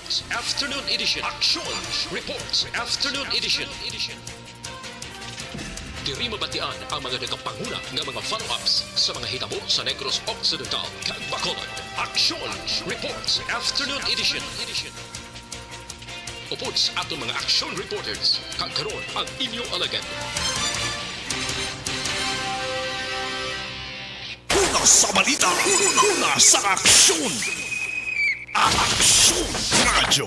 Reports Afternoon Edition. Action Reports Afternoon Edition. Diri mabatian ang mga nagapanguna nga mga follow-ups sa mga hitabo sa Negros Occidental kag Bacolod. Action Reports Afternoon Edition. Upots ato mga action reporters kag karon ang inyong alagad. Una sa balita, una sa aksyon. Aksyon Radyo.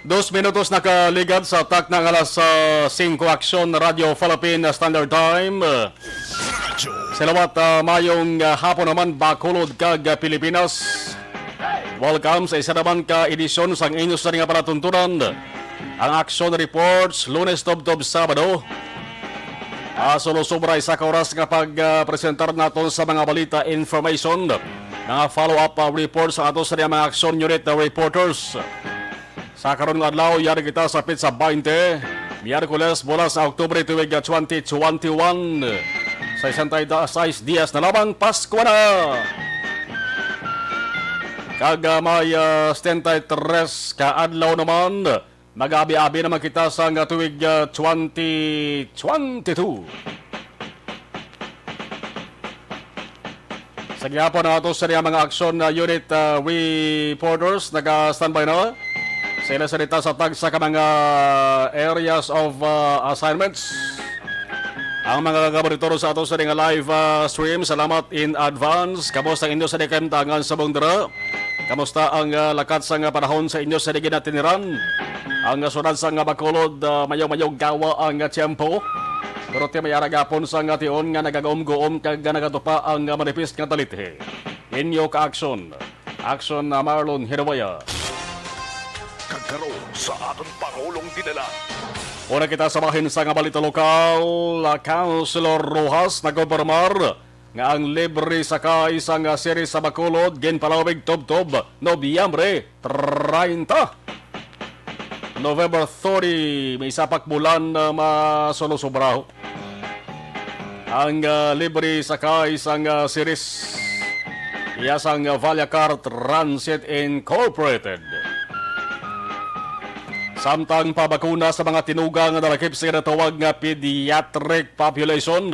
Dos minutos nakaligad sa tak ng alas 5 Aksyon Radio Philippine Standard Time. Radyo. Salawat mayong hapon naman Bacolod kag Pilipinas. Welcome sa isa naman ka edisyon sang inyo sa nga palatuntunan. Ang Action Reports, Lunes Tob-Tob Sabado. Solo-sobra isa ka oras nga pag-presentar natin sa mga balita information. Mga follow-up reports sa ato sa mga Action Unit reporters. Sa karon nga adlaw, yari kita sa pizza 20, Miyerkules mula sa Oktubre tuwig 2021. Sa 66 dias na lamang Pasko na. Kaga may 73 ka adlaw naman, mag-abi-abi naman kita sa tuwig 2022. Sa gihapon na ito sa mga Action Unit reporters, nag-standby na. Sila salita sa tag sa mga areas of assignments. Ang mga gabaritoro sa ato sa nga live stream, salamat in advance. Kamusta ang inyo sa dikamtangan sa bundra? Kamusta ang lakat sa panahon sa inyo sa diginatiniran? Ang sunod sa Bacolod, mayaw-mayaw gawa ang tiyempo. Pero ti mayaragapon sa tion nga nagagawom-goom kag nagatupa ang manipis nga talite. Inyo ka-action. Action na Marlon Hirawaya. Kagkaroon sa ating Pangulong dinala. Una kita samahin sa nga balita lokal, Councilor Rojas nagkompormar nga ang libre sakay sa nga series sa Bacolod ginpalawig Tob-Tob Nobyembre 30. November 30 may sapak bulan na masolo-sobraho. Ang libre sakay sa nga series iyasang Valyacar Transit Incorporated. Samtang pabakuna sa mga tinugang na lakip sa natawag nga pediatric population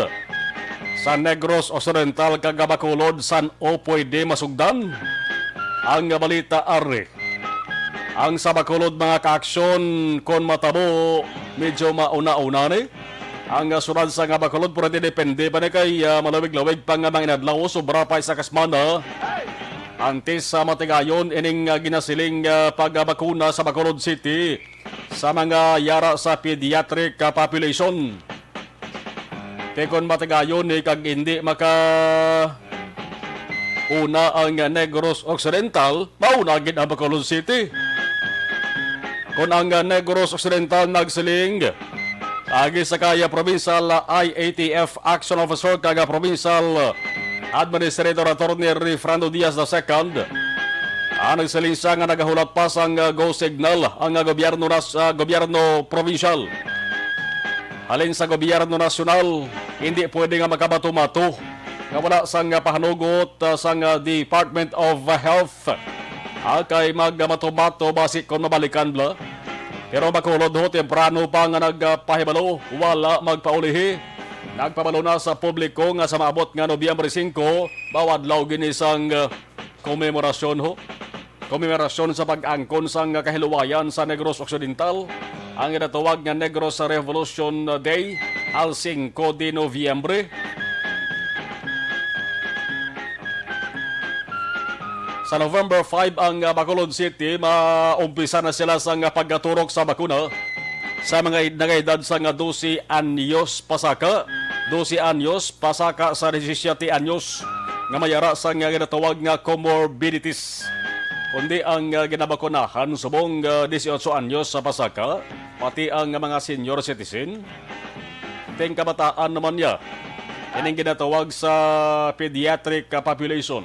sa Negros Occidental kag Bacolod san o pwede masugdan. Ang balita ari. Ang sa Bacolod mga kaaksyon kon matabo medyo mauna-una ni. Ang sunod sa nga Bacolod pwede depende pa ni kay malawig-lawig pa nga mga inadlaw sobra pa sa kasmana. Antes sa matigayon ining ginasiling pagbakuna sa Bacolod City sa mga yara sa pediatric population. Tekon matigayon kag hindi maka una ang Negros Occidental, mauna gid ang Bacolod City. Kung ang Negros Occidental nagsiling agi sa kaya provincial IATF Action Officer kag provincial Administrator Attorney Fernando Diaz II. Ang nagsalinsa nga nagahulat pa sang go signal ang gobyerno gobyerno provincial. Halin sa gobyerno nasyonal, hindi pwede nga makabato-mato nga wala sang pahanugot sang Department of Health. Kay magmato-mato basik kung mabalikan bla. Pero Bacolod ho, temprano pa nga nagpahibalo, wala magpaulihi. Nagpabalo na sa publiko nga sa maabot nga Nobyembre 5, bawad law ginisang komemorasyon ho. Komemorasyon sa pag-angkon sang kahiluwayan sa Negros Occidental. Ang inatawag nga Negros Revolution Day, al 5 de Nobyembre. Sa November 5 ang Bacolod City, maumpisa na sila sa pagkaturok sa bakuna sa mga nagaedad sa 12 anyos pasaka. 12 anyos pasaka sa 17 anyos nga mayara sa ginatawag nga comorbidities. Kundi ang ginabakunahan subong 18 anyos sa pasaka, pati ang mga senior citizen. Ting kabataan naman niya, ining ginatawag sa pediatric population.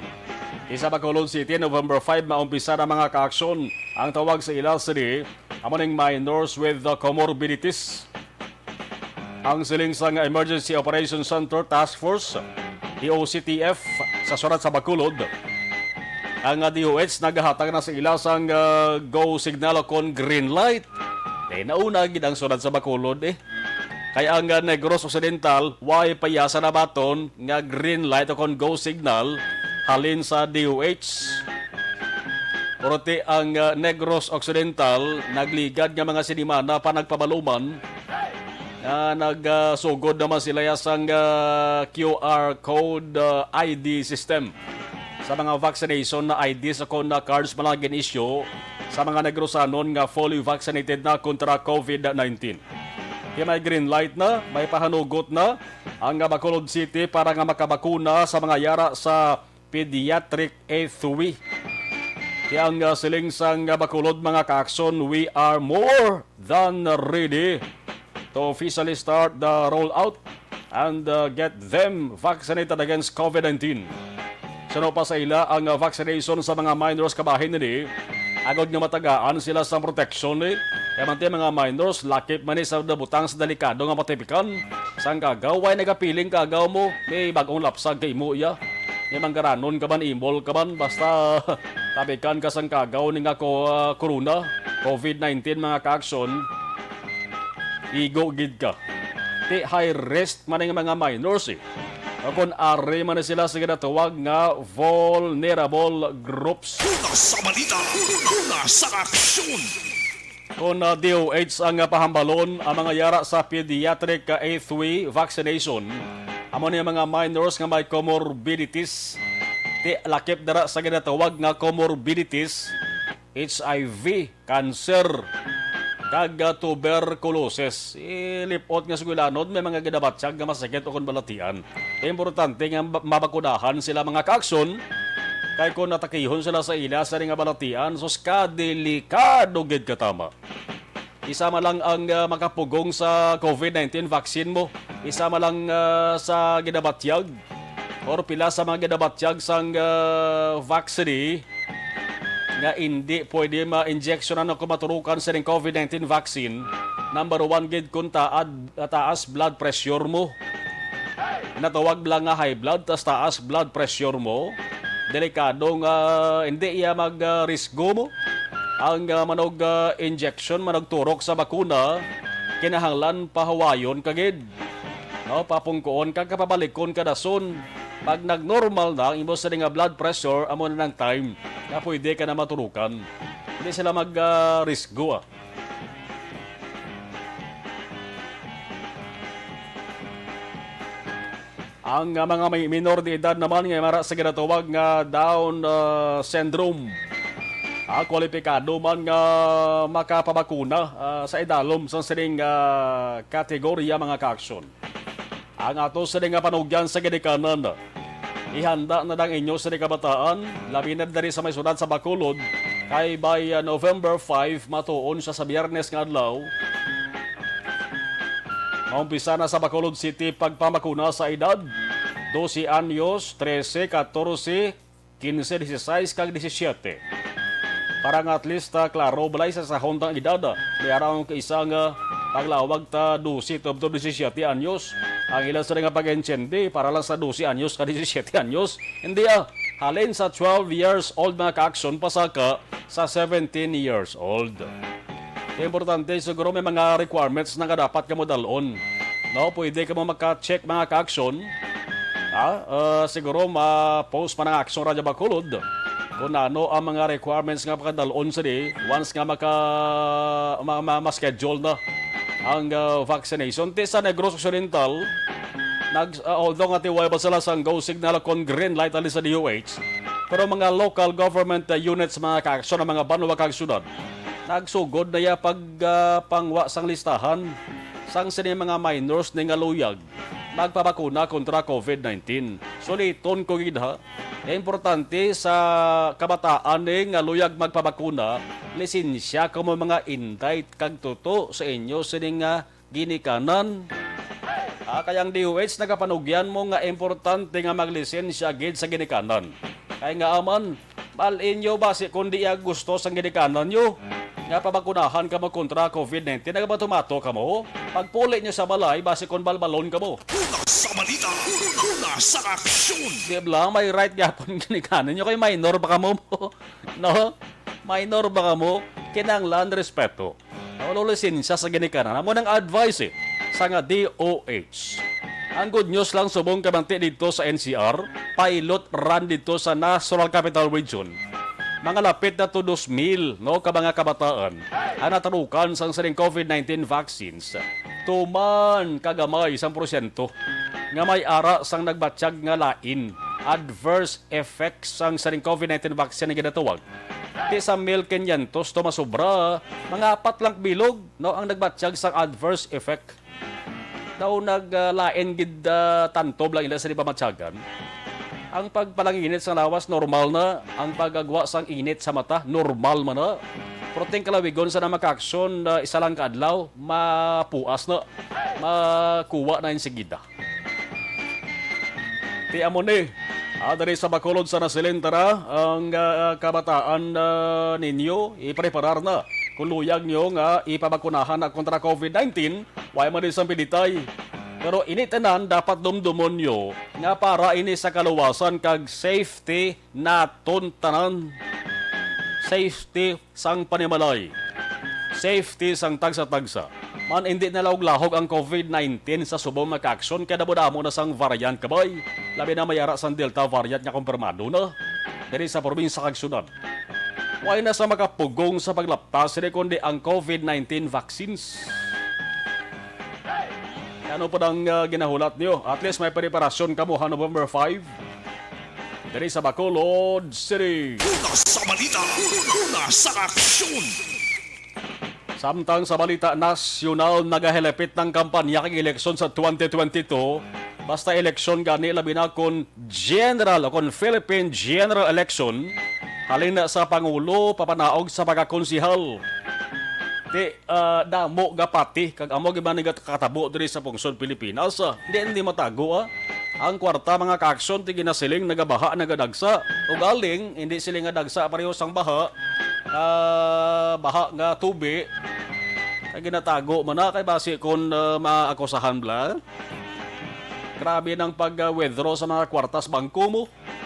Isa Bacolod City, November 5, maumpisa na mga kaaksyon. Ang tawag sa ila sini, amoning minors with comorbidities. Ang siling sang Emergency Operations Center Task Force, EOCTF, sa surat sa Bacolod. Ang DOH naghahatag na sa ila sang go signal kon green light. Nauna gid ang surat sa Bacolod Kaya ang Negros Occidental, way payasa na baton nga green light o kon go signal halin sa DOH. Porte ang Negros Occidental nagligad nga mga sinimana pa nagpabaluman na nagsugod naman sila sang QR code ID system sa mga vaccination na ID sa kon na cards malagin issue sa mga Negrosanon nga fully vaccinated na kontra COVID-19. Kaya may green light na, may pahanugot na ang Bacolod City para nga makabakuna sa mga yara sa pediatric A3. Kaya ang siling sang Bacolod mga kaakson, we are more than ready to officially start the rollout and get them vaccinated against COVID-19. Sano pa sa ila ang vaccination sa mga minors kabahin nini, agad nga matagaan sila sa protection Kaya man mga minors, lakip man sa butang sa delikado nga matipikan. Sang kagaw, ay nagapiling kagaw mo, may bagong lapsag kay mo iya. May manggaranon ka man, imol ka man, basta tabikan ka sang kagaw ni nga corona, COVID-19 mga kaakson, igo gid ka. Ti high risk man ng mga minors Kung ari man sila sa ginatawag nga vulnerable groups. Una sa balita, una sa aksyon. Kung DOH ang pahambalon ang mga yara sa pediatric A3 vaccination, amo niya mga minors nga may comorbidities, ti lakip dara sa ginatawag nga comorbidities, HIV, cancer, kag tuberculosis. Ilipot nga sugulanod, may mga ginabatsyag nga masakit o kung balatian. Importante nga mabakunahan sila mga kaakson, kay kung natakihon sila sa ila sa nga balatian, sus kadelikado gid katama. Isama lang ang makapugong sa COVID-19 vaccine mo, isama lang sa ginabatyag, or pila sa mga ginabatyag sang vaccine nga hindi pwede ma-injectionan o kumaturukan sa COVID-19 vaccine. Number 1 gid kung taas blood pressure mo. Natawag lang nga high blood, taas blood pressure mo. Delikado nga hindi iya mag-risgo mo. Ang manog injection, manog turok sa bakuna, kinahanglan pahawayon kagid. No, papungkoon ka, kapabalikon ka dason. Pag nag-normal na, ang imos nga blood pressure, amo na ng time na pwede ka na maturukan. Hindi sila mag-risgo Ang mga may minor de edad naman nga mara sa ginatawag nga Down syndrome. Kwalipikado man nga makapabakuna sa idalom sa sining kategorya mga kaaksyon. Ang ato sining panugyan sa ginikanan, ihanda na dang inyo sa kabataan, labi na dari sa may sunod sa Bacolod, kay by November 5 matuon siya sa Biyernes nga adlaw. Maumpisa na sa Bacolod City pagpamakuna sa edad 12 anyos, 13, 14, 15, 16, kag 17. Para nga at least klaro balay sa hontang edad, may araw kaisang paglawag ta 12 to 17 anyos. Ang ilan sa nga pag-enchende para lang sa 12 anyos ka 17 anyos. Hindi halin sa 12 years old mga kaaksyon pasaka sa 17 years old. Importante siguro may mga requirements na dapat ka mo dalon. No, pwede ka mo maka-check mga ka-aksyon. Siguro ma-post pa ng Aksyon Radyo Bacolod kung ano ang mga requirements nga pakadalon sa di once nga ma-schedule na ang vaccination. Sa Negros Occidental, although nga tiway pa sila sa go signal kon green light ali sa DOH, pero mga local government units mga ka-aksyon ng mga banwa kag-syudad nagsugod na ya pangwa sang listahan sang sini mga minors ni nga luyag magpabakuna kontra COVID-19. Suliton ko gid importante sa kabataan ni nga luyag magpabakuna, lisensya ko mo mga invite kag tuto sa inyo sini nga ginikanan. Kayang DOH nagapanugyan mo nga importante nga maglisensya gid sa ginikanan. Kaya nga aman, malin nyo basi kundi gusto sang ginikanan nyo. Nga pabakunahan ka mo kontra COVID-19, nga ba tumato ka mo? Pagpuli nyo sa balay, basi kung balbalon ka mo. Una sa balita, una sa aksyon. Di ba, may right gapon ginikanan nyo, kay minor ba ka mo? No? Minor ba ka mo? Kinanglan respeto. Wala lisensya sa ginikanan. Amo ng advice sa nga DOH. Ang good news lang subong kabanti dito sa NCR, pilot run dito sa National Capital Region. Mga lapit na to 2,000 no, ka mga kabataan ang natarukan sa saring COVID-19 vaccines. Tuman kagamay 1% nga may ara sang nagbatsyag nga lain. Adverse effects sang saring COVID-19 vaccine nga ginatawag. Di sa 1,500 to masobra, mga 4 lang bilog no, ang nagbatsyag sang adverse effect. Daw naglain gid tantob lang ila sa di pamatyagan. Ang pagpalanginit sa lawas, normal na. Ang pagagwa sang init sa mata, normal man na. Proting kalawigon sa na makaaksyon na isa lang kaadlaw, mapuas na. Makuha na yung sigida. Ti amon dari sa Bacolod sa Nasilentara, ang kabataan ninyo, ipreparar na. Kung luyag nyo nga ipabakunahan na kontra COVID-19, why man din sa pilitay. Pero initanan dapat dumdumon nyo nga para ini sa kaluwasan kag safety naton tanan. Safety sang panimalay. Safety sang tagsa-tagsa. Man hindi na lahog ang COVID-19 sa subong makaaksyon kaya damo na sang variant kabay. Labi na mayara sang Delta variant nga kumpirmado na. Diri sa probinsya kag syudad. Why na sa makapugong sa paglaptas kundi ang COVID-19 vaccines. Ano po ang ginahulat niyo? At least may preparasyon ka mo ha November 5. Dari sa Bacolod City. Una sa balita, una sa aksyon. Samtang sa balita nasyonal nagahilepit ng kampanya kag eleksyon sa 2022, basta eleksyon gani labi na kon general o kon Philippine General Election, halin na sa Pangulo papanaog sa pagkakonsihal. Di damo gapati kag amo gibani katabo diri sa pungsod Pilipinas. Hindi matago ang kwarta mga kaaksyon ti ginasiling nagabaha nagadagsa ug aling hindi siling nga dagsa pareho sang baha baha nga tubi kay ginatago man na kay base kon maakusahan bla. Grabe nang pag-withdraw sa mga kwartas bangko mo.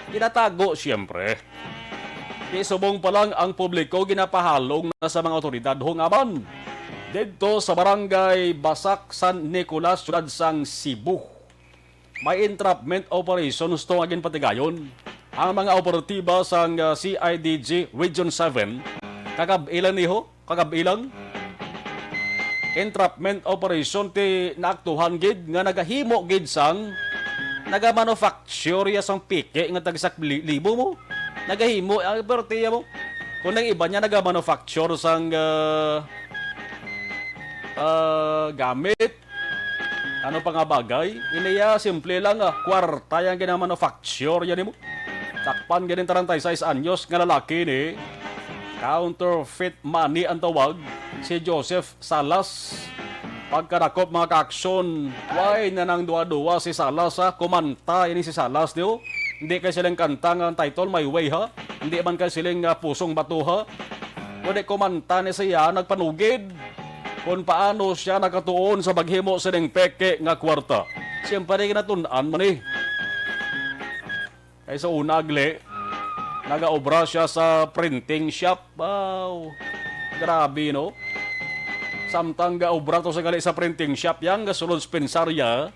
Ginatago siyempre. Isubong pa lang ang publiko ginapahalong na sa mga otoridad hungaman. Dito sa barangay Basak, San Nicolas, Ciudad sang Cebu. May entrapment operations to agin patigayon. Ang mga operatiba sang CIDG Region 7, kagabilang niho, kagabilang. Entrapment operation ti naaktuhan gid nga nagahimo gid sang nagamanufacture ya sang pike nga tagsak libo mo. Nagahimo ang pertiya mo. Kung nang iba niya nagamanufacture sang gamit, ano pa nga bagay, iniya simple lang kwarta yung ginamanufacture yan mo. Takpan ganin 36 anyos nga lalaki ni counterfeit money ang tawag si Joseph Salas. Pagkadakop mga kaaksyon, why na nang duwa-duwa si Salas kumanta ini si Salas niyo. Hindi kayo silang kanta ng title, My Way ha. Hindi man kayo silang pusong bato ha. Kundi kumanta ni siya, nagpanugid. Kung paano siya nakatuon sa baghimo silang peke nga kwarta. Siyempre kinatunan man Kaya sa unagli, nagaobra siya sa printing shop. Wow, grabe no. Samtang gaobra to sa gali sa printing shop, yang gasulod spensarya.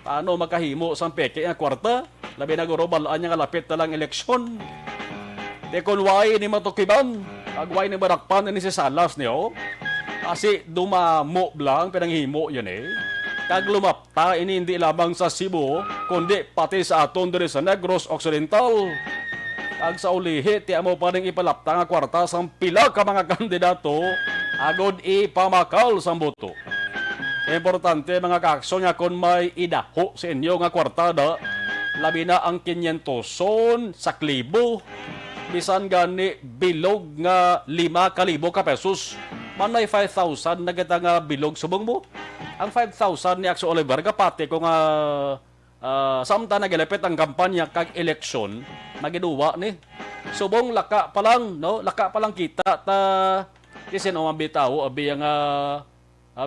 Paano makahimo sa peke nga kwarta? Labi na guro balaan niya nga lapit na lang eleksyon. Di kung why ni matukiban, ag why ni barakpan ni si Salas niyo. Kasi dumamo lang pinanghimo yun Kag lumapta ini hindi lamang sa Cebu, kundi pati sa aton diri sa Negros Occidental. Kag sa ulihi, ti amo pa rin ipalapta nga kwarta sa pila ka mga kandidato, agod ipamakal sa boto. Importante mga kaaksyon nga kung may idaho sa inyo nga kwartada, labi na ang 500 son sa klibo. Bisan gani bilog nga 5,000 ka pesos. Manay 5,000 na kita nga bilog subong mo. Ang 5,000 ni Axo Oliver kapati ko nga samtang nagalapit ang kampanya kag eleksyon, magiduwa ni. Subong laka pa lang, no? Laka pa lang kita ta kasi no mabitaw abi ang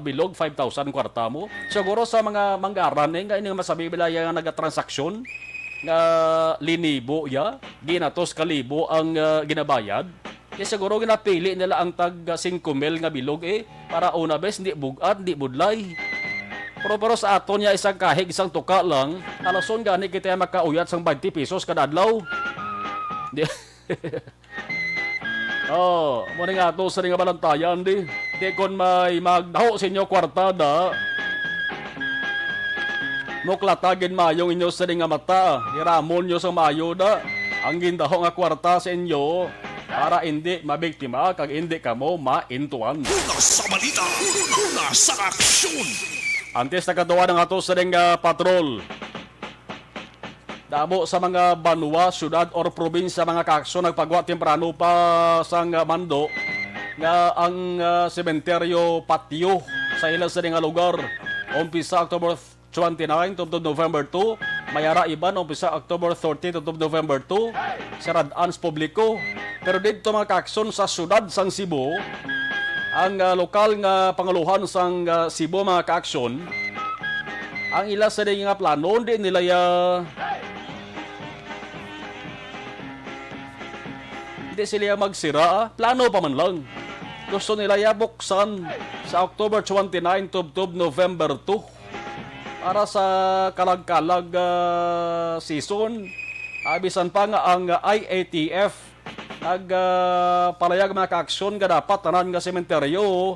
bilog 5,000 kwarta mo. Siguro sa mga manggaran nga ini masabi bila yang nagatransaksyon nga linibo ya, ginatos kalibo ang ginabayad. Kaya siguro ginapili nila ang tag 5,000 nga bilog para una bes hindi bugat, hindi budlay. Pero sa aton niya isang kahig, isang tuka lang, alason gani kita makauyat sang 20 pesos kada adlaw. Oh, mo nga to sa nga balantayan di. Di kon may magdaho sa inyo kwartada. Muklatagin mayong inyo sa nga mata. Iramon nyo sa mayo da. Ang gindaho nga kwarta sa inyo para hindi mabiktima kag hindi kamo maintuan. Una sa balita, una sa aksyon. Antes nakatuwa ng ato sa nga patrol. Damo sa mga banwa, syudad or probinsya mga kaksyon nagpagwa temprano pa sang mando nga ang sementeryo patio sa ilang sa nga lugar. Umpisa October 29 to November 2, mayara iban umpisa October 30 to November 2, saradaan sa publiko. Pero dito mga kaksyon sa syudad sang Cebu, ang lokal nga panguluhan sang Cebu mga kaaksyon, ang ila sa nga plano di nila hindi sila magsira, plano pa man lang. Gusto nila buksan sa October 29 to November 2 para sa kalag-kalag season. Abisan pa nga ang IATF nagpalayag mga kaaksyon nga dapat tanan nga sementeryo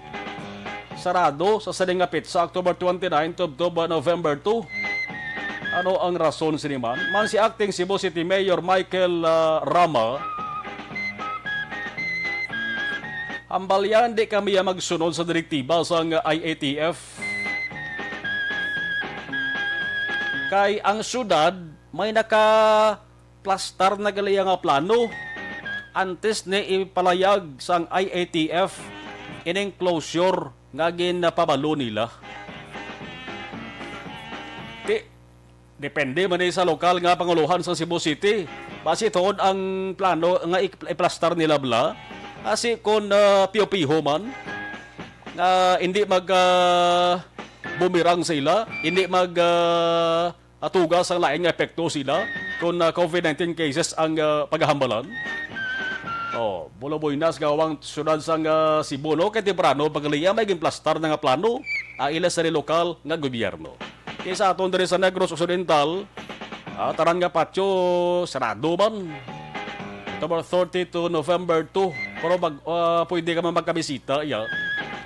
sarado sa sading nga pizza October 29 to November 2. Ano ang rason siniman? Man si acting Cebu City Mayor Michael Rama, hambalyan di kami magsunod sa direktiba sa IATF. Kay ang syudad may naka-plastar na gali nga plano antes ni ipalayag sang IATF ining closure nga ginapabalo nila. Depende man sa lokal nga panguluhan sa Cebu City. Basi tuod ang plano nga iplastar nila bla. Kasi kung piyo-piho man, hindi bumirang sila, hindi atugas ang laing epekto sila kung COVID-19 cases ang paghahambalan. Oh, buloboy nas gawang syudad sang Cebu no kay temprano pagaliya may gimplastar na nga plano ang ila sa lokal nga gobyerno. Kaya sa aton diri sa Negros Occidental, taran nga patio sarado man. October 30 to November 2. Pero pwede ka man magkabisita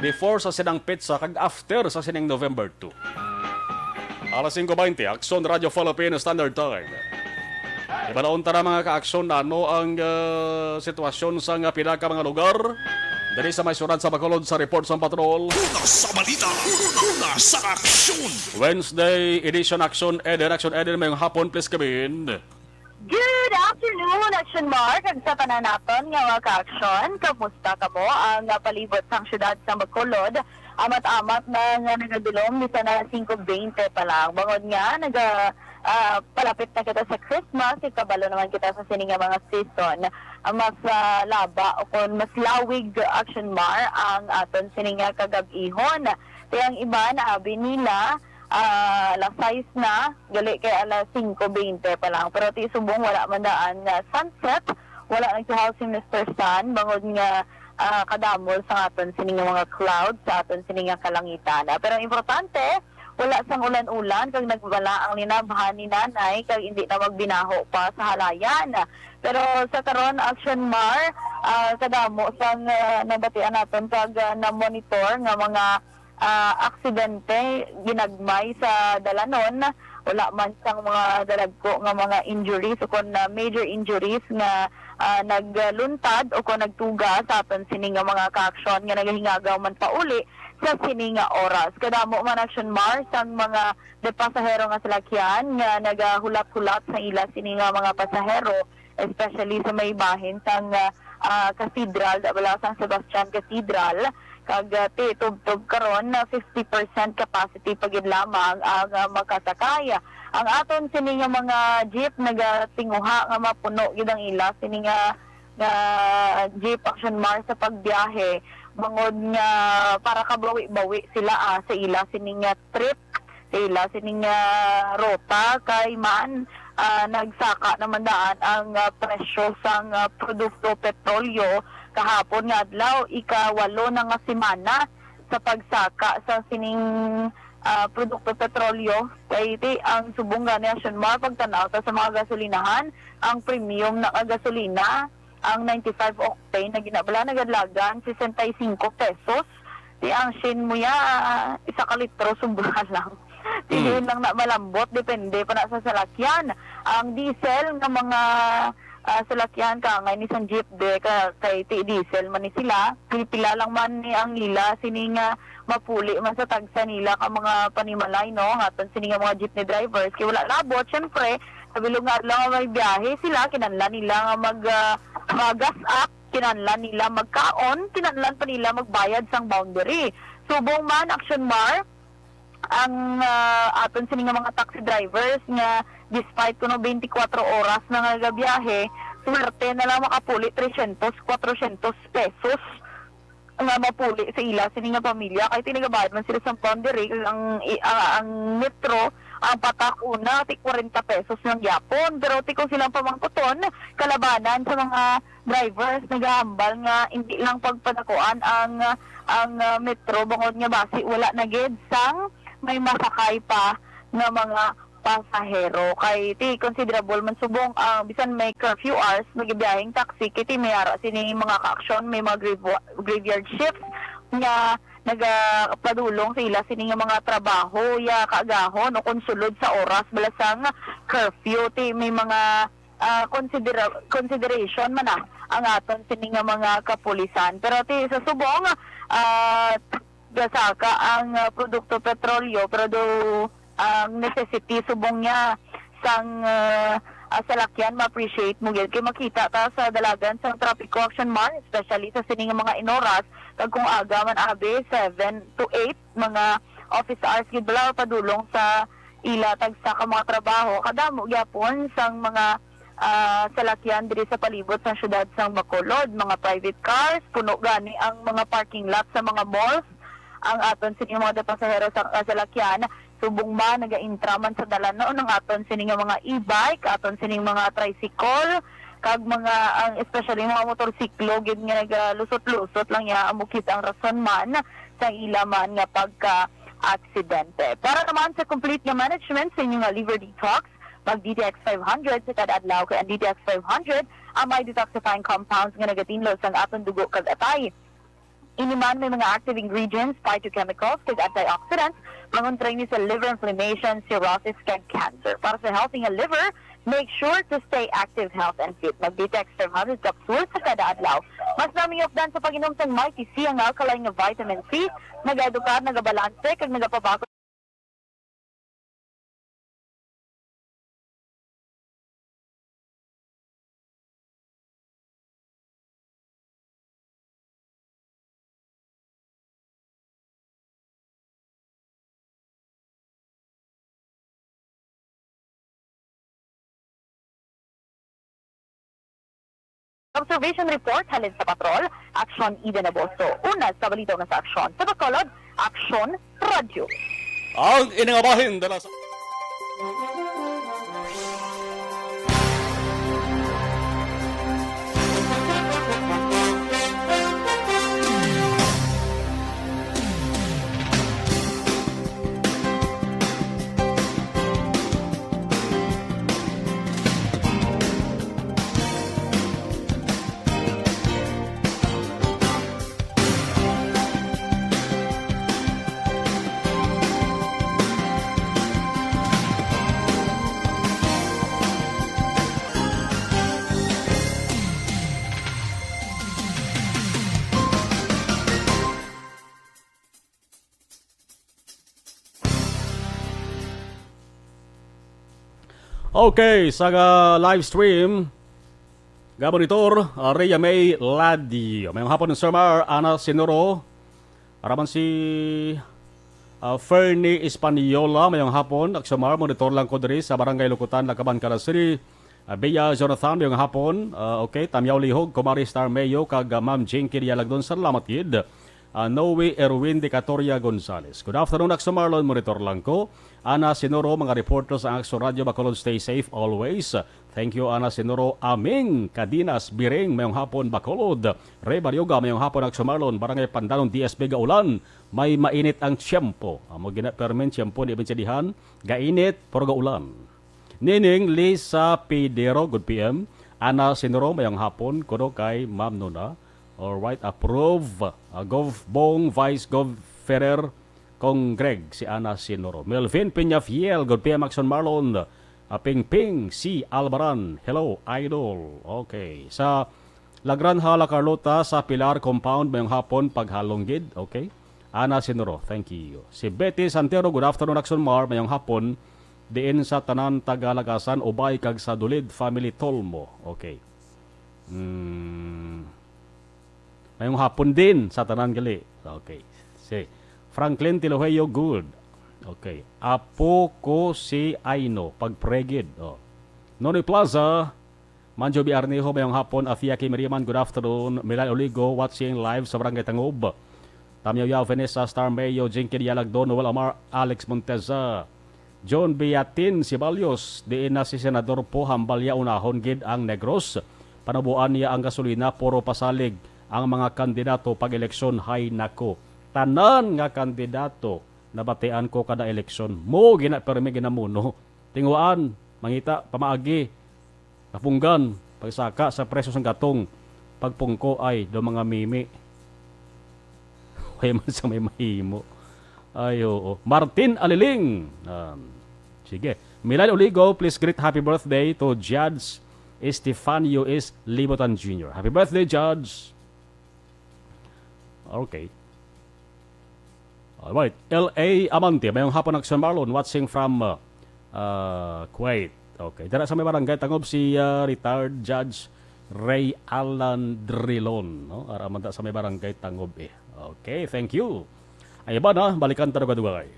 before sa sinang pizza kag after sa sinang November 2. Alas 5:20, Aksyon Radio Philippine Standard Time. Ibalaon tara mga ka-aksyon na ano ang sitwasyon sa pinaka mga lugar. Dari sa may sunod sa Bacolod sa report sa patrol. Una sa balita, una sa aksyon. Wednesday edition Action Eden mayong hapon please kabin. Good afternoon, Action Mark. Ang sa pananaton nga mga ka-aksyon, kamusta ka mo ang palibot sang syudad sa Bacolod? Amat-amat na nga nagadulong, bisa na 5:20 pa lang. Bangod nga, palapit na kita sa Christmas, ikabalo naman kita sa sininga mga season. Mas laba o kung mas lawig Action Mar ang aton sininga kagab-ihon. Kaya ang iba na abi nila, alas 6 na, gali kay alas 5:20 pa lang. Pero ti subong wala man daan nga sunset, wala nagtuhaw si Mr. Sun, bangod nga kadamol sa aton sininga mga clouds, sa aton sininga kalangitan. Pero ang importante, wala sang ulan-ulan, kag nagbala ang linabhan ni nanay, kag hindi na magbinaho pa sa halayan. Pero sa karon Action Mar, kadamo sang nabatian naton kag na-monitor nga mga aksidente ginagmay sa dalanon, wala man sang mga dalagko nga mga injuries o kung major injuries nga nagluntad o kung nagtuga sa aton sininga mga ka-aksyon nga nagahingagaw man pauli sa sininga oras. Kadamo man Action Mar sang mga pasahero nga salakyan nga nagahulap-hulap sa ila sininga mga pasahero, especially sa may bahin sang Cathedral, wala sang Sebastian Cathedral. Kagati tubtog karon na 50% capacity pagid lamang ang makasakay. Ang aton sini nga mga jeep nagatinguha nga mapuno gid ang ila sini nga jeep Action Mars sa pagbiyahe bangod nga para kabawi-bawi sila sa ila sini nga trip sa ila sini nga rota kay man nagsaka naman daan ang presyo sang produkto petrolyo kahapon nga adlaw ika-8 na nga semana sa pagsaka sa sining produkto petrolyo kay iti ang subong gani Action Mar pagtanaw ta sa mga gasolinahan ang premium na gasolina ang 95 octane na ginabala nagadlagan 65 pesos di ang shin mo ya isa ka litro sumbuhan lang yun lang na malambot depende pa na sa salakyan ang diesel nga mga salakyan ka ngay ni sang jeep de kay diesel man ni sila pila lang man ni ang ila sini nga mapuli man sa tagsa nila ka mga panimalay no haton sini nga mga jeepney drivers kay wala labot syempre sabilog nga lang may biyahe sila kinanlan nila nga magas up kinanlan nila magkaon kinanlan pa nila magbayad sang boundary subong man Action Mar ang aton sini nga mga taxi drivers nga despite kuno 24 oras na nga gabiyahe swerte na lang makapuli 300 400 pesos nga mapuli sa ila sini nga pamilya kay tinigabayad man sila sa boundary ang metro ang patak una ti 40 pesos ng yapon pero ti kung silang pamangkuton kalabanan sa mga drivers nagahambal nga hindi lang pagpadakuan ang metro bangod nga basi wala na gid sang may masakay pa nga mga pasahero kay ti considerable man subong bisan may curfew hours magibiyahing taxi kiti may ara sini mga ka-aksyon may mga graveyard shifts nga nagapadulong sa ila sini nga mga trabaho ya kaagahon o konsulod sa oras balasang curfew ti may mga consideration man ang aton sini nga mga kapulisan pero ti sa subong gasaka ang produkto petrolyo pero do ang necessity subong niya sang salakyan ma-appreciate mo gid kay makita ta sa dalagan sa traffic Action Mar especially sa sining mga inoras kag kung aga man abi 7 to 8 mga office hours gid bala padulong sa ila tagsa ka mga trabaho kadamo gyapon sang mga salakyan diri sa palibot sa syudad sang Bacolod mga private cars puno gani ang mga parking lot sa mga malls ang aton sining mga pasahero sa salakyan subong ba naga-intra man sa dalan noon ang aton sining mga e-bike aton sining mga tricycle kag mga ang especially mga motorsiklo gid nga nagalusot-lusot lang ya amukit ang rason man sa ilaman nga pagka aksidente para naman sa complete nga management sa inyong liver detox mag DTX 500 sa kada adlaw kay ang DTX 500 ang may detoxifying compounds nga nagatinlo sang aton dugo kag atay. Iniman may mga active ingredients, phytochemicals, kag antioxidants, mangontrang ni sa liver inflammation, cirrhosis, kag cancer. Para sa healthy nga liver, make sure to stay active, health, and fit. Mag-Detox 500 capsules sa kada adlaw. Mas namin yokdan sa pag-inom sang Mighty C ang alkaline nga vitamin C, nag-edukar, nagabalanse, kag nagapabako. Observation report halin sa patrol, Aksyon Eden Agosto. Una sa balita na sa Aksyon. Sa Bacolod, Aksyon Radio. Ang inangabahin dala sa... Okay, sa live stream, Gabonitor, Rhea May Ladio. Mayong hapon ng Sir Mar, Ana Sinoro, Araman si Fernie Espaniola mayong hapon. Aksomar, monitor lang ko diri sa Barangay Lukutan, Lakaban, City. Bea Jonathan mayong hapon. Okay, Tamyaw Lihog, Kumari Star Mayo, kag Ma'am Jinky Dialagdon. Salamat yid. Noe Erwin de Catoria Gonzales. Good afternoon, Aksomarlon. Monitor lang ko. Ana Sinoro, mga reporters sa Akso Radio Bacolod, stay safe always. Thank you, Ana Sinoro. Aming Kadinas Biring mayong hapon Bacolod. Ray Baryoga mayong hapon Aksomarlon. Barangay Pandanon, DSB Gaulan. May mainit ang tiyempo. Mo gina-permen tiyempo ni Ibinsadihan. Gainit, pero gaulan. Nining Lisa Pidero, good PM. Ana Sinoro mayong hapon. Kuno kay Ma'am Nuna. Alright, approve. Gov Bong, Vice Gov Ferrer, Kong Greg, si Ana Sinoro. Melvin Peñafiel, good PM Axon Marlon. Ping Ping, si Albaran. Hello, idol. Okay. Sa La Granja, La Carlota, sa Pilar Compound, mayong hapon, paghalonggid. Okay. Ana Sinoro, thank you. Si Betty Santero, good afternoon, Axon Mar, mayong hapon. Diin sa Tanan, Tagalagasan, Ubay, kag sa Dulid, Family Tolmo. Okay. Mayong hapon din sa Tanan gali. Okay. Si Franklin Tiloheyo, good. Okay. Apo ko si Aino, pagpregid. Nonoy Plaza, Manjo B. Arnejo, mayong hapon. Afiaki Miriman, good afternoon. Milay Oligo, watching live sa Barangay Tangob. Tamyaw Yaw, Vanessa, Star Mayo, Jinky Dialagdo, Noel Amar, Alex Monteza. John Beatin Sibalios, diin na si Senador po Hambalya unahon gid ang Negros. Panabuan niya ang gasolina, puro pasalig ang mga kandidato pag eleksyon. Hay nako, tanan nga kandidato nabatean ko kada eleksyon mo ginapermi ginamuno tinguan mangita pamaagi napunggan pagsaka sa presyo sang gatong pagpungko ay do mga mimi way man sa may mahimo. Ay oo. Martin Aliling, sige, Milay Oligo, please greet happy birthday to Judge Estefanio S. Libotan Jr. Happy birthday, Judge. Okay. Alright. L.A. Amante. Mayong hapon ng San Marlon watching from Kuwait. Okay. Dara sa may barangay tangob si retired Judge Ray Alan Drilon. No? Aramanda sa may barangay tangob eh. Okay. Thank you. Ay ba na? Balikan tayo kadugay.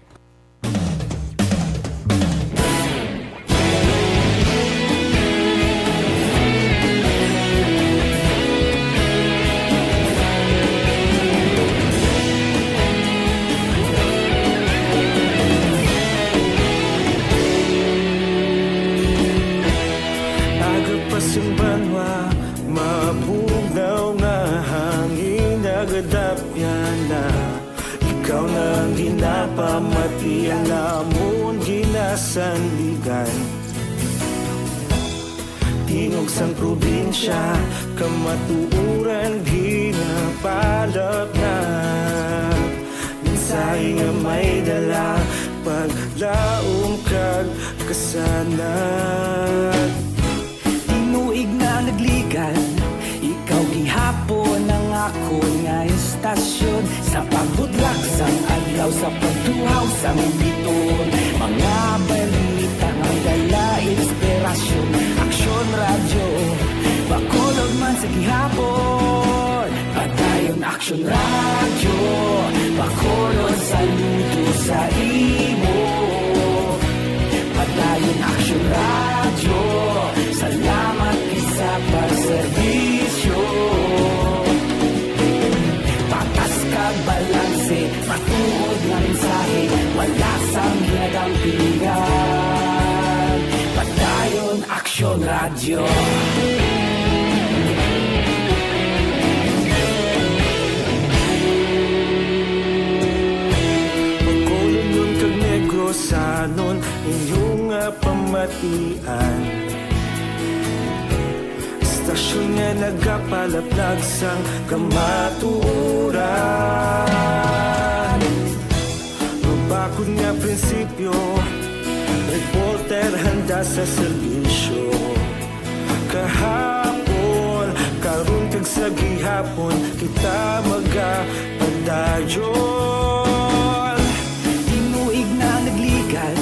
Ikaw nang ginapamati ang namon ginasandigan. Tingog sang probinsya, kamatuuran ginapalap na. Minsay nga may dala, paglaom kag kasanat. Tinuig na nagligan, ikaw gihapon ang ako nga estasyon. Sa pagbudlak sang adlaw, sa pagtuhaw sang biton. Mga balita nga dala inspirasyon. Aksyon radyo, Bacolod man sa gihapon. Padayon Aksyon radyo, Bacolod saludo sa imo. Padayon Aksyon radyo, salamat isa pagserbisyo. Patas ka balanse, matuod na mensahe, wala sang ginagampingan. Padayon Aksyon radyo. Bacolod nun kag Negros sanon inyong pamatian. Istasyon nga nagapalaplag sang kamatuuran. Rubakod nga prinsipyo, reporter handa sa serbisyo. Kahapon, karon kag sa gihapon, kita magapadayon. Tinuig na nagligan,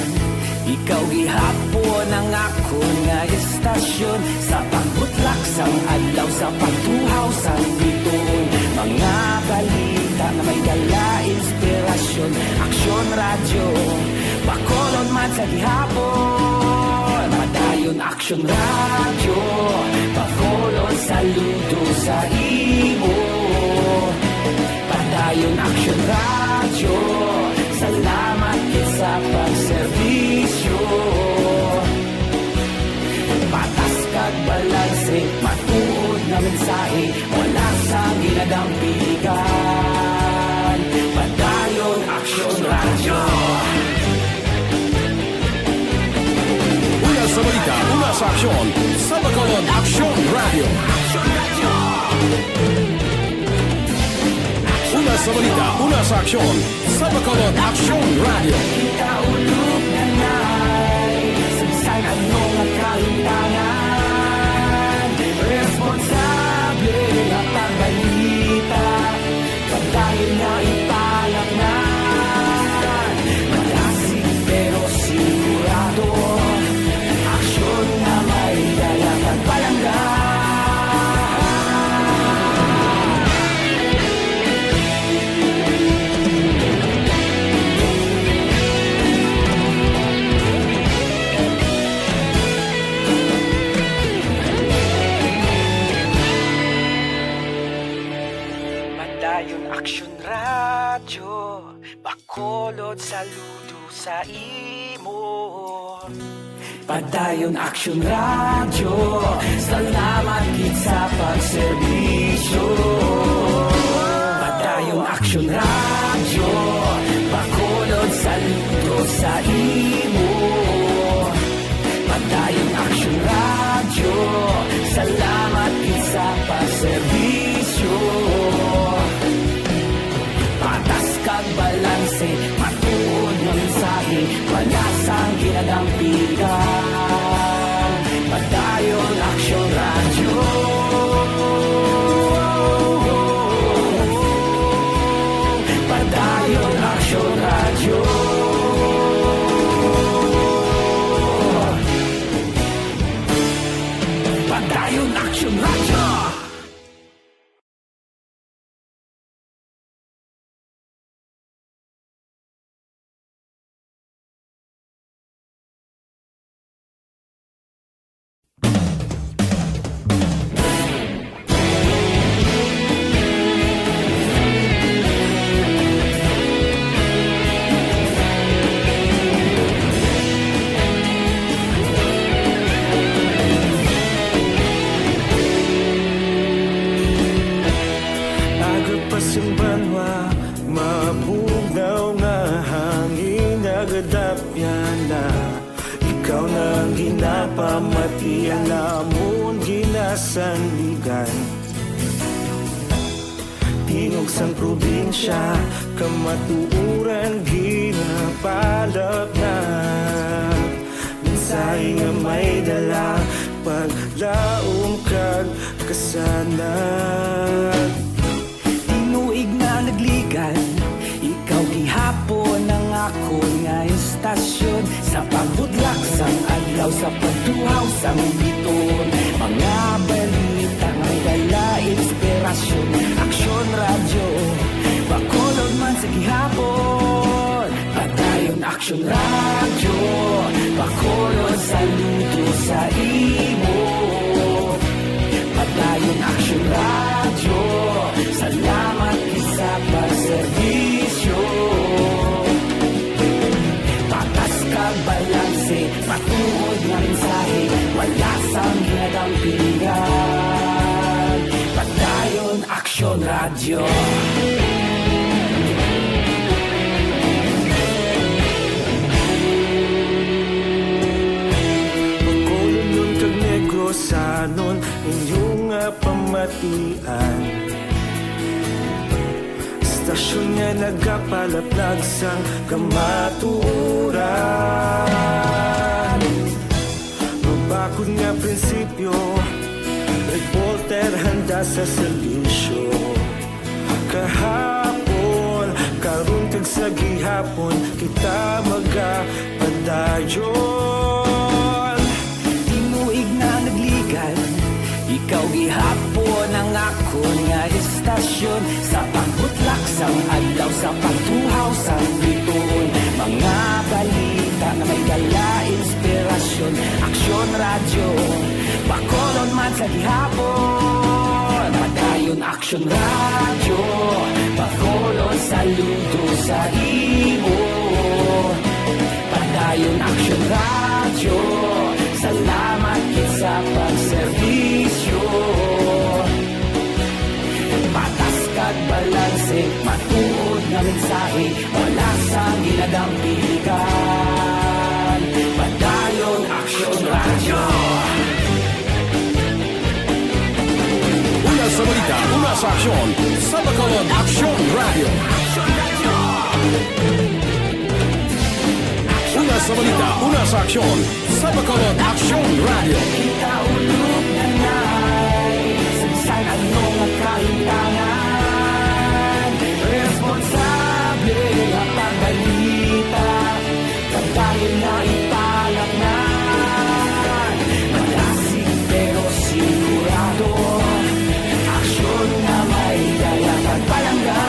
ikaw gihapon ang ako nga estasyon. Sa pagbutlak sang adlaw, sa pagtuhaw sang biton. Mga balita na may dala Aksyon radyo, Bacolod man sa gihapon. Padayon aksyon radyo, Bacolod saludo sa imo. Padayon aksyon radyo, salamat sa pagserbisyo. Patas kag balanse, matuod na mensahe, wala sa ginadampigan. Padayon aksyon radyo. Una sa balita, una sa aksyon. Sa Bacolod Aksyon Radio. Una sa balita, una sa aksyon. Sa Bacolod Aksyon Radio. Kaulog na na'y Samsang anong kahintangan. Responsable na pagbalita, pagdahil na ipalaknan. Malasig pero sigurado, aksyon na may dalang pagpalanggan. Padayon aksyon radyo, Bacolod saludo sa imo. Padayon aksyon radyo, salamat gid sa pagserbisyo. Padayon aksyon radyo, Bacolod saludo sa imo. Padayon aksyon radyo, salamat gid sa pagserbisyo. Patas kag balanse, matuod na mensahe, wala sang ginadampigan. Padayon aksyon radyo. Padayon aksyon radyo. Padayon aksyon radyo. Agapasumbanwa, mabugaw nga hangin agadapyan na. Ikaw na ang ginapamatian namon ginasandigan. Tingog sang probinsya, kamatuuran ginapalap na. Mensahe nga may dala, paglaom kag kasanan. Tinuig na nagligan, ikaw gihapon ang ako nga istasyon. Sa pagbudlak sang adlaw, sa pagtuhaw sang biton. Mga balita nga dala inspirasyon. Aksyon radyo, Bacolod man sa gihapon. Padayon aksyon radyo, Bacolod saludo sa imo. Padayon aksyon radyo, salamat sa pagserbisyo. Patas kag balanse, matuod nga mensahe, wala sang ginadampigan. Padayon aksyon radyo. Bacolod nun kag Negros sanon, inyong nga pamatian. Stasyon nga nagapalaplag sang kamatuuran. Mabakod nga prinsipyo, reporter handa sa serbisyo. Kahapon, karon kag sa gihapon, kita magapadayon. Tinuig na nagligan, ikaw gihapon gihapon ang ako nga istasyon sa pagbutlak sang adlaw sa pagtuhaw sang bituon. Mga balita na may dala inspirasyon, aksyon radyo, Bacolod man sa gihapon. Padayon aksyon radyo, Bacolod saludo sa imo. Padayon aksyon radyo, salamat kit sa pagserbisyo. Patas kag balanse, matuod na mensahe, wala sa ginadang pilikan. Padayon aksyon radyo. Una sa balita, una sa aksyon. Sa Bacolod Aksyon Radio. Una sa balita, una sa aksyon. Sa Bacolod Aksyon Radio. Kita ulog na na'y sansan anong kahintangan. Responsable ang pagbalita, pagdahil na ipalat na. Malasig pero sigurado, aksyon na may daya pagpalangga.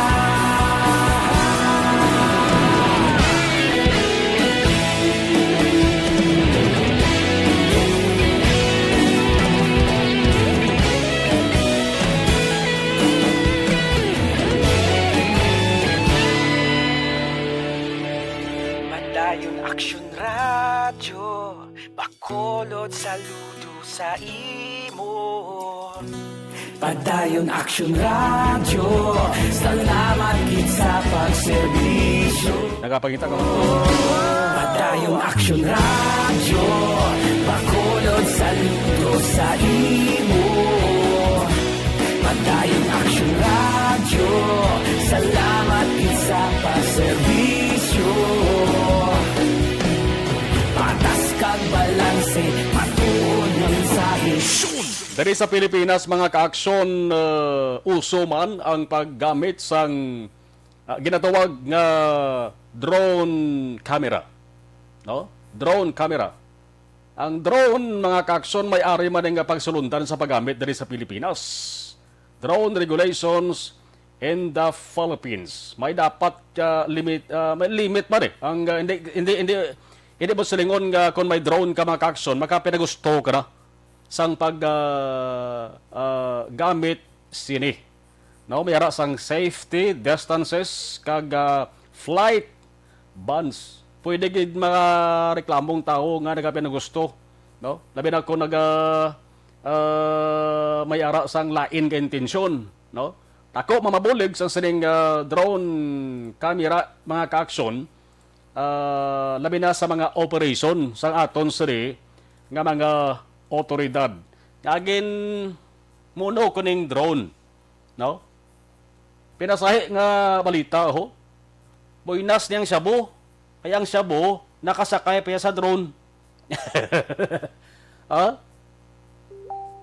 Padayon aksyon radyo, Bacolod saludo sa imo. Padayon aksyon radyo, salamat kit sa pagserbisyo. Nagapakita ko. Padayon aksyon radyo, Bacolod saludo sa imo. Padayon aksyon radyo, salamat kit sa pagserbisyo. Patas kag balanse, matuod ng mensahe. Dari sa Pilipinas, mga kaaksyon, uso man ang paggamit sang ginatawag nga drone camera. No? Drone camera. Ang drone, mga kaaksyon, may ari man nga pagsulundan sa paggamit dari sa Pilipinas. Drone regulations in the Philippines. May dapat may limit man eh. Ang hindi mo silingon nga kung may drone ka, mga kaaksyon, makapinagusto ka na sang gamit sini. No, may ara sang safety distances kag flight bans. Pwede gid mga reklamong tao nga nagapinagusto, no? Labi na kung may ara sang lain ka intensyon, no? Tako mamabulig sang sining drone camera, mga kaaksyon, labi na sa mga operation sang aton siri nga mga otoridad. Agin muno kuning drone, no? Pinasahi nga balita ho. Boynas niyang Shabu. Kaya ang Shabu nakasakay pa sa drone. Ha?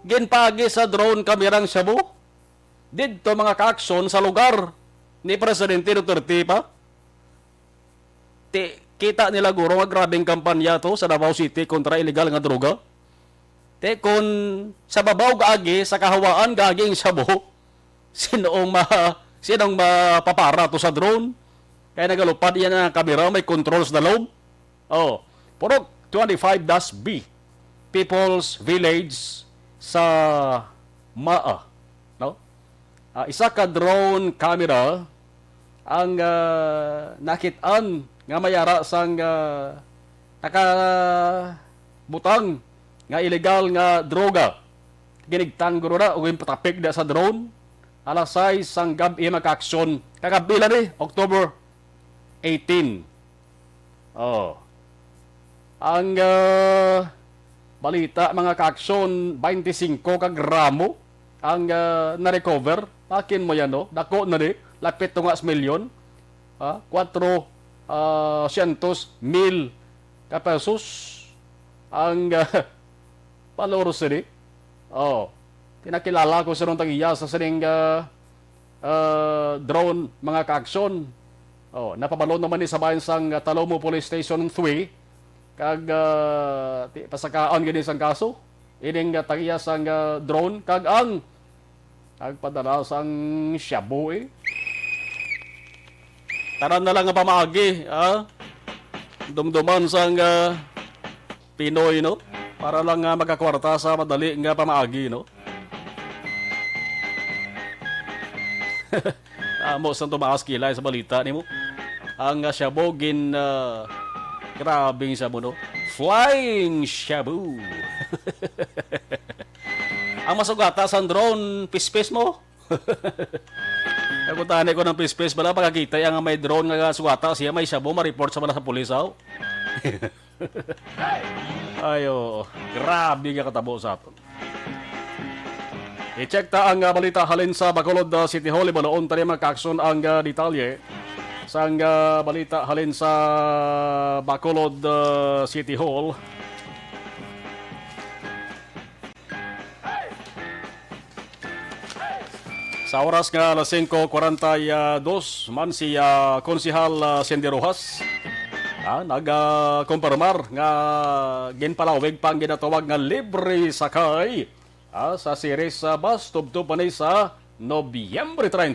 Ginpagi sa drone kamerang Shabu. Dito mga kaaksyon sa lugar ni Presidente Duterte pa. Kita nila guro nga grabing kampanya to sa Davao City kontra illegal nga droga. Te kung sa babaw gaagi sa kahawaan gaagi ang Shabu, sinong mapapara to sa drone? Kaya nagalupad yan ang kamera, may controls na loob. Oh, Purok 25-B, People's Village sa Maa. No? Isa ka drone camera ang nakitaan nga mayara sang nakabutang nga illegal nga droga. Ginigtan guro na ug patapik da sa drone. Alasay sang gabi makaaksyon. Kakabila ni October 18. Oh. Ang balita mga kaaksyon 25 ka gramo ang na-recover. Akin mo yan, no? Dako na ni lapit nga milyon. 400,000 ka pesos ang paloros ni. Oh, pinakilala ko sa nung tagiya sa sining drone mga kaaksyon. Oh, napabalo naman ni sa bayan sang Talomo Police Station 3 kag pasakaan gani sang kaso. ining tagiya sang drone kag ang nagpadala sang shabu Taran na lang nga pamaagi, dumduman sang Pinoy, no? Para lang magkakwarta sa madali nga pamaagi, no? Amo sang tumaas kilay sa balita ni mo. Ang shabu grabing shabu, no? Flying shabu. Ang masugata sa drone, pispis mo. Ako tani ko ng pispis bala pagkakita yung may drone nga sugata siya may shabu ma-report sa bala sa pulis aw. Ayo, grabe nga katabo sa aton. I-check ta ang balita halin sa Bacolod City Hall. Ibaloon tani magkakson ang detalye sa balita halin sa Bacolod City Hall. Sa oras nga alas 5:42 man si Konsihal Cindy Rojas nag-komparmar nga ginpalawig pang ginatawag nga libre sakay sa series sa bus tubtub panay sa Nobyembre 30.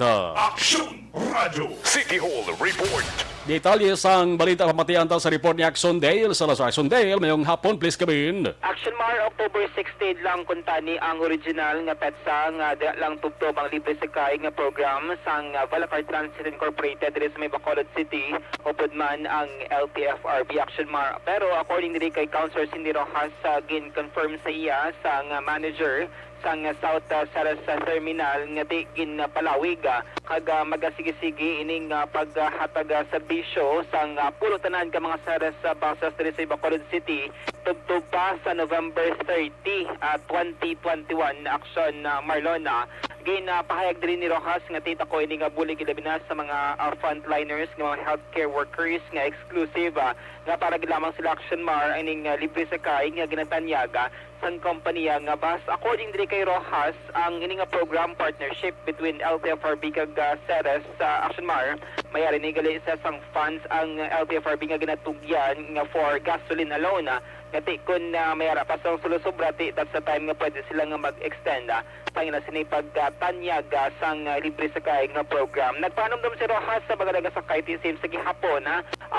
Aksyon Radio City Hall Report. Detalye sang balita pamatian sa report ni Axon Dale. Salazar Axon Dale, mayong hapon, please kabin. Action Mar, October 16 lang kuntani ang original nga petsa nga lang tubtob ang libre sakay nga program sang Valacar Transit Incorporated diri sa may Bacolod City upod man ang LTFRB Action Mar. Pero according diri kay Councilor Cindy Rojas, gin-confirm sa iya sang manager sang South Saras Terminal nga di ginpalawig kag magasigi-sigi ining paghatag serbisyo sang pulo tanan ka mga Saras buses diri sa Bacolod City tubtub pa sa November 30, 2021 action Marlona. Ginapahayag din ni Rojas nga tita ko ini nga bulig ilabi na sa mga frontliners nga mga healthcare workers nga exclusive nga para lamang sila Action Mar ining libre sakay nga ginatanyaga sang kompanya nga bus. According din kay Rojas, ang ini nga program partnership between LTFRB kag Ceres sa Action Mar mayari ni gali sa sang funds ang LTFRB nga ginatugyan nga for gasoline alone ngati kun mayara pa sa sulusobra ti that's the time nga pwede sila nga mag-extend pangina sini pagtanyag sang libre sakay nga program. Nagpanomdom si Rojas sa mga sakay ti sim sa gihapon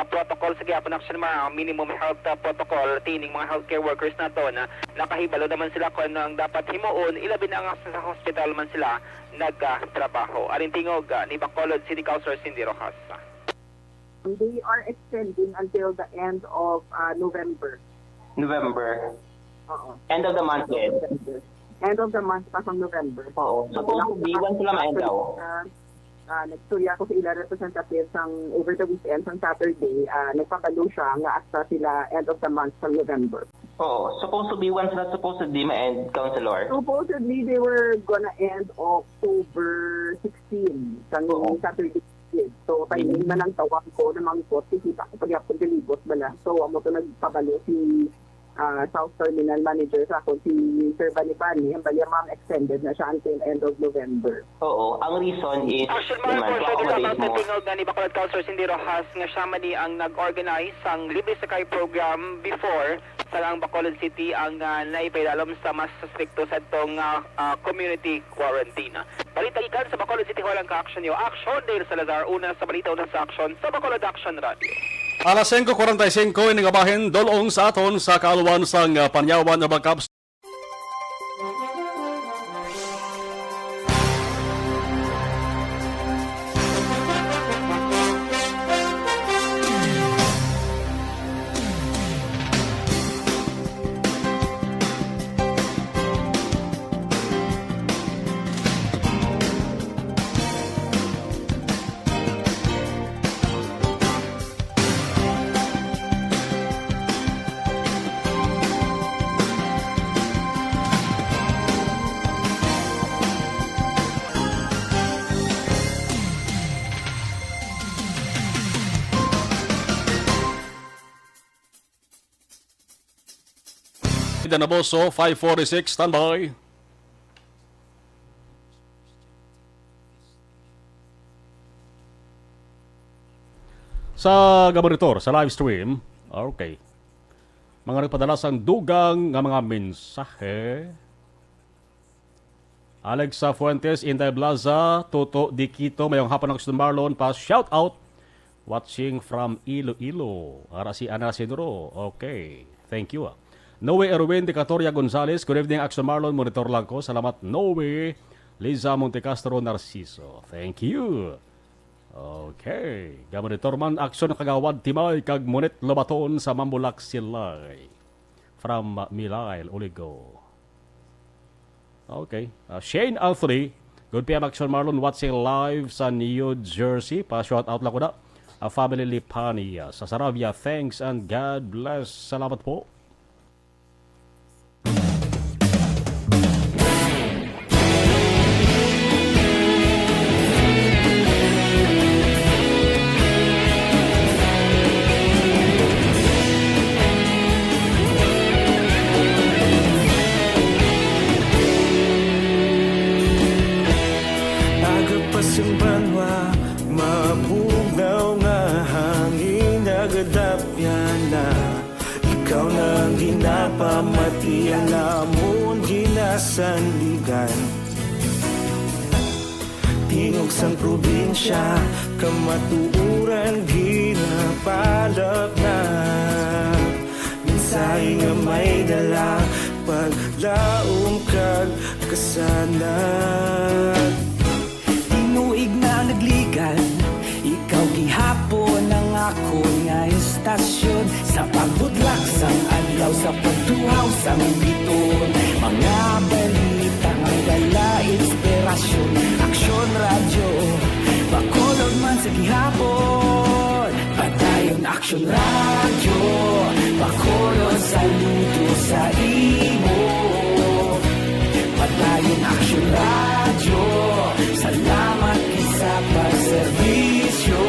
protocol sa gihapon Action Mar minimum health protocol tining mga healthcare workers nato na nakahibalo naman sila kung ano ang dapat himuon ilabi na nga sa hospital man sila nagtrabaho. Aring tingog ni Bacolod City Councilor Cindy Rojas. They are extending until the end of November. November. Oo. End of the month din. End of the month pa from November. Oo. So kung B1 sila ma-endaw. Nagsurya ko sa ilang representative sang over the weekend, sang Saturday, nagpapalo siya nga hasta sila end of the month from November. Oo. Supposed to be once not supposed to be ma-end, Councilor. Supposedly, they were gonna end October 16 sang Saturday. So, timing na lang tawag ko na mga pot, kita ko pag-yapon dilibot bala. So, amo to nagpabalo si South Terminal Manager sa ako, si Sir Bani. Ang bali ma'am extended na siya until end of November. Oo. Ang reason is, Action Mar, for sure din sa tingog ni Bacolod Councilor Cindy Rojas nga siya man ang nag-organize sang libre sakay program before sa lang Bacolod City ang naipailalom sa mas stricto sa itong community quarantine. Balita ikan sa Bacolod City Hall ang ka-action nyo. Action Dale Salazar, una sa balita, una sa action sa Bacolod Action Radio. Alas 5:45 inigabahin dolong sa aton sa kaluwan sang Panyawan Urban Cup. Danaboso, 546, standby. Sa gabaritor, sa live stream, okay. mga nagpadala sang dugang nga mga mensahe. Alexa Fuentes, Inday Blaza, Toto Dikito, mayong hapon ng Gusto Marlon, pa shout out. Watching from Iloilo. Ara si Ana Sidro. Okay. Thank you. Noe Erwin de Catoria Gonzales. Good evening, Action Marlon. Monitor lang ko. Salamat, Noe. Liza Montecastro Narciso. Thank you. Okay. Gamonitor man aksyon kagawad timay kag Monet Lobaton sa Mambulak Silay. From Milail, Uligo. Okay. Shane Anthony. Good PM Action Marlon. Watching live sa New Jersey. Pa-shout out lang ko na. A family Lipania sa Saravia. Thanks and God bless. Salamat po. Agapasumbanwa, mabugnaw nga hangin nagadapyan na. Ikaw nang ginapamati ang namon ginasandigan. Tingog sang probinsya, kamatuuran ginapalak na. Minsay nga may dala, paglaom kag kasanat. Tinuig na nagligan, ikaw gihapon ang ako nga estasyon. Sa pagbudlak sang adlaw, sa pagtuhaw sang biton. Mga balita nga dala inspirasyon. Aksyon radyo, bakolog man sa gihapon. Padayon aksyon radyo, bakolog saludo sa imo. Padayon aksyon radyo, salamat sa pagserbisyo.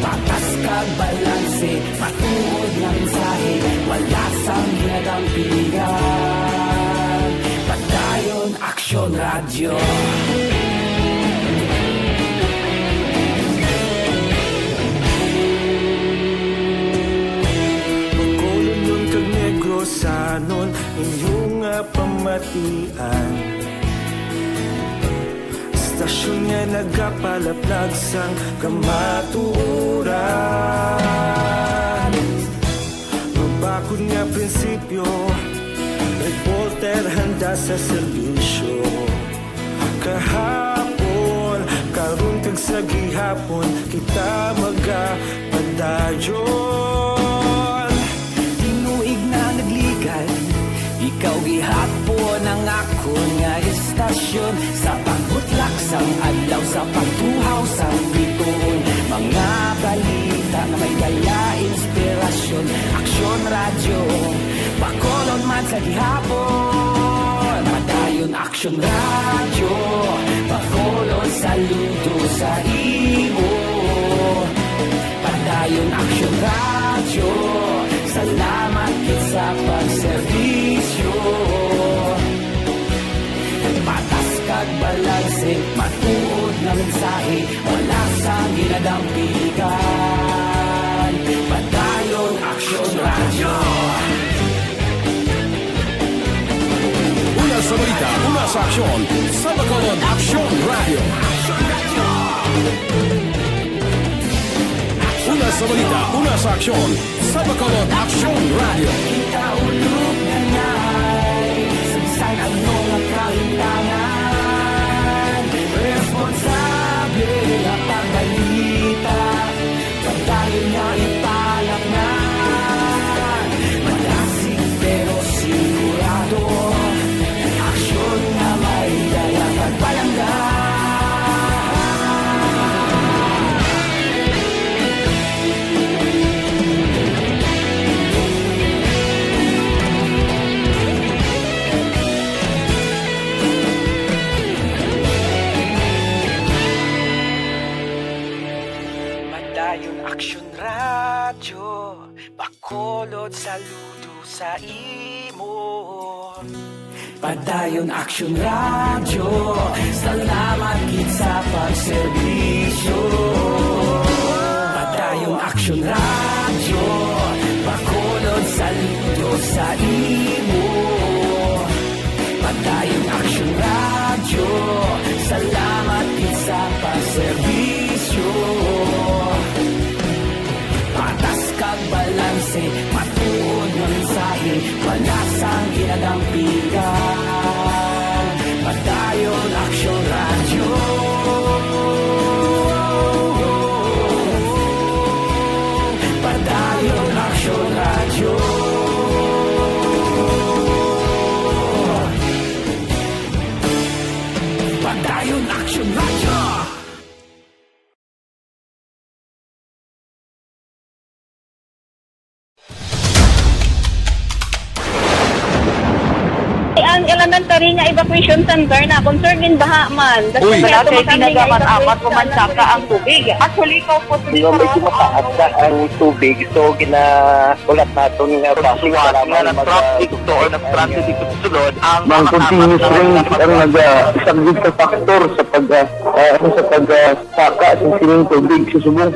Patas kag balanse, matuod ng mensahe, wala sang ginadampigan. Padayon aksyon radyo. Bacolod nun kag Negros sanon inyong pamatian. Stasyon nga nagapalaplag sang kamatuuran. Mabakod nga prinsipyo, reporter handa sa serbisyo. Kahapon, karon kag sa gihapon, kita magapadayon. Tinuig na nagligan, ikaw gihapon ang ako nga estasyon. Sa pagbutlak sang adlaw, sa pagtuhaw sang biton. Mga balita na may dala inspirasyon. Aksyon radyo, bakolon man sa gihapon. Padayon aksyon radyo, bakolon saludo sa imo. Padayon aksyon radyo, salamat sa pagserbisyo. Patas kag balanse, matuod na mensahe, wala sang ginadampigan. Padayon aksyon radyo. Una sa balita, una sa aksyon, sa Bacolod Aksyon Radio. Una sa balita, una sa aksyon, sa Bacolod Aksyon Radio. Kita ulog na na'y sagsang ang mga kaintangan. Responsable na pagbalita, pagdayon na ipalak na. Malasig pero sigurado, aksyon na may dalang pagpalanggan. Padayon aksyon radyo, bakolod saludo sa imo. Padayon aksyon radyo, salamat gid sa pagserbisyo. Padayon aksyon radyo, sa imo. Padayong Action Radio, salamat sa paserbisyo. Patas kag balanse, matuod nga mensahe, palasang ginagampikan. Padayon Action Radio. Padayon Action Radio. Padayon Action Radio. Ang elementary nga evacuation center na concern din baha man. Uy. Kaya Kaya ginagamat-amat evacuation pumansaka ang tubig. Actually, ikaw po sa So, medyo mataas na ang tubig. So, ginaulat nato nga traffic para ng traffic to or ng traffic dito sa sulod. Ang continuous ring ang nag-isaglit sa factor sa pagsaka sa sining tubig sa subong.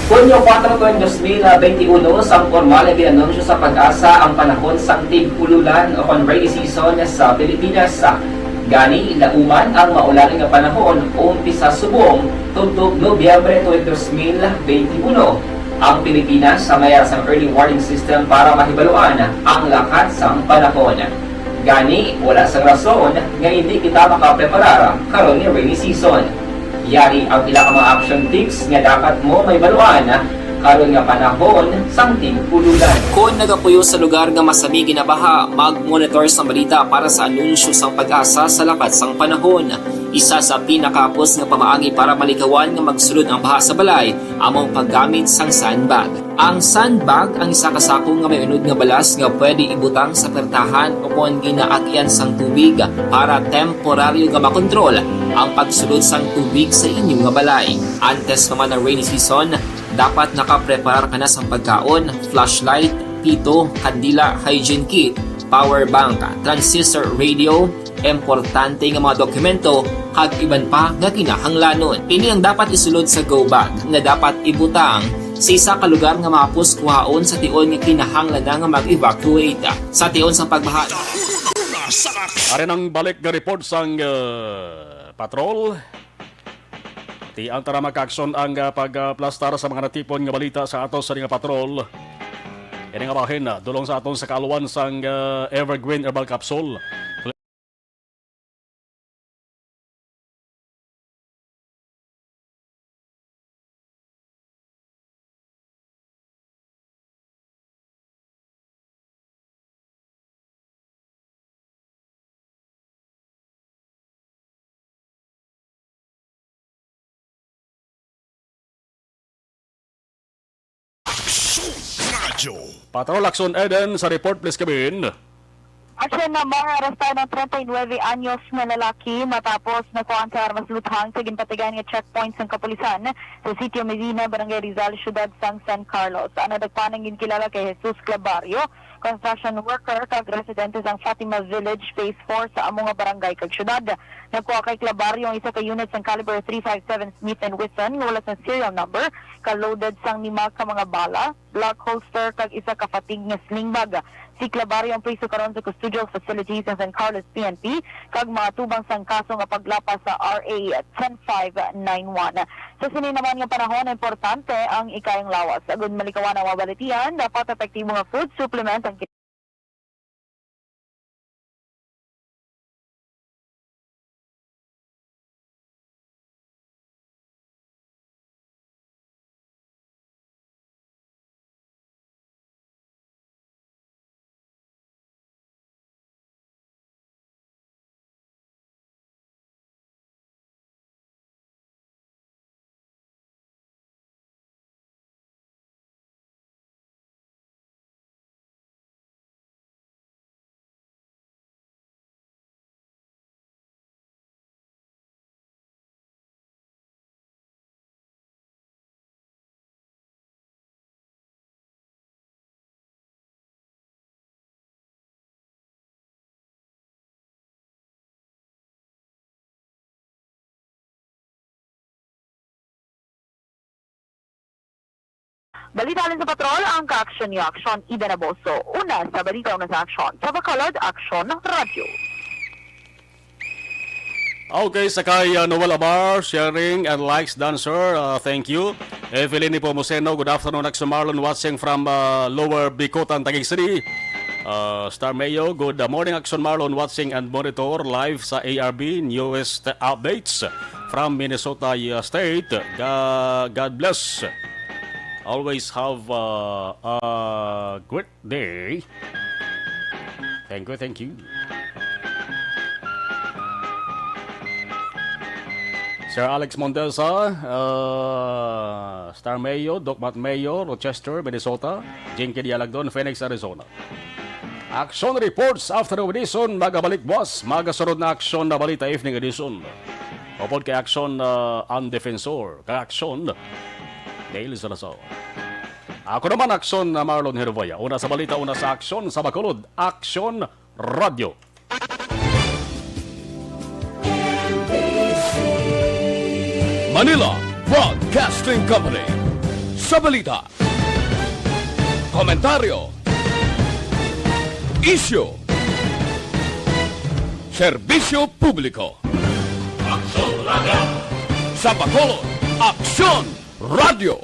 Hunyo 4, 2021, sang formal na ginanunsyo sa Pag-asa ang panahon sang tig-ululan o rainy season sa Pilipinas. Gani, lauman ang maulaling nga panahon umpisa subong tugtog Nobyembre 2021. Ang Pilipinas sa mayar sang early warning system para mahibaluan ang lakat sang panahon. Gani, wala sang rason nga hindi kita makapreparar karon ni rainy season. Yari ang pila ka mga action tips nga dapat mo may baluan karon nga panahon sang tig-ululan. Kung nagapuyo sa lugar nga masami ginabaha, mag-monitor sa balita para sa anunsyo sang Pag-asa sa lakat sang panahon. Isa sa pinakapos nga pamaagi para malikawan nga magsulod ang baha sa balay, among paggamit sang sandbag. Ang sandbag ang isa ka sako nga may unod nga balas nga pwede ibutang sa pertahan o kung ginaagyan sang tubig para temporaryo nga makontrol ang pagsulod sang tubig sa inyong nga balay. Antes naman ng rainy season, dapat nakapreparar ka na sa pagkaon, flashlight, pito, kandila, hygiene kit, power bank, transistor radio, importante nga mga dokumento, kag iban pa nga kinahanglanon. Ini ang dapat isulod sa go bag nga dapat ibutang sa isa ka lugar nga mapos kuhaon sa tion nga kinahanglan nga mag-evacuate sa tion sa pagbaha. Arin ang balik nga report sang patrol. Ti ang tara mag-action ang pagplastar sa mga natipon nga balita sa atos sa nga patrol. Ini nga bahin dulong sa aton sa kaluan sang Evergreen Herbal Capsule. Radyo. Patrol Action Eden sa report, please Kevin. Action na mga arestado ng 39 anyos na lalaki matapos nakuhaan sa armas luthang sa ginpatigan nga checkpoints ng kapulisan sa Sitio Medina, Barangay Rizal, Ciudad San Carlos. Ang nadagpanang ginkilala kay Jesus Clavario, construction worker kag residente sang Fatima Village, Phase 4 sa among barangay kag syudad. Nakuha kay Clavario ang isa ka unit sang caliber 357 Smith & Wesson nga wala sa serial number, ka-loaded sang 5 ka mga bala, block holster kag isa ka fatig nga sling bag. Si Clavario ang priso karon sa custodial facilities sa San Carlos PNP kag mga tubang sang kaso nga paglapas sa RA 10591. Sa sini naman nga panahon, importante ang ikayang lawas. Agud malikawan ang mabalitian, dapat epektibo nga food supplement ang Balita rin sa patrol, ang ka-aksyon ni Aksyon Ida Naboso. Una sa balita una sa Aksyon. Sa Bacolod, Aksyon Radio. Okay, sakay Noel Abar, sharing and likes done, sir. Thank you. Evelyn Nepomuceno, good afternoon. Action Marlon watching from Lower Bicotan, Taguig City. Star Mayo, good morning. Action Marlon watching and monitor live sa ARB newest updates from Minnesota State. God bless. Always have a great day. Thank you. Sir Alex Montesa, Star Mayo, Docmat Mayo, Rochester, Minnesota, Jinky Dialagdon, Phoenix, Arizona. Action reports afternoon edition, magabalik boss, magasunod na action na balita evening edition. Upod kay action ang defensor, kay action Dale Salazar. Ako naman action na Marlon Hervoya. Una sa balita, una sa action sa Bacolod, Action Radio. Manila Broadcasting Company. Sa balita, komentaryo, issue, serbisyo publiko. Sa Bacolod, Aksyon Radio.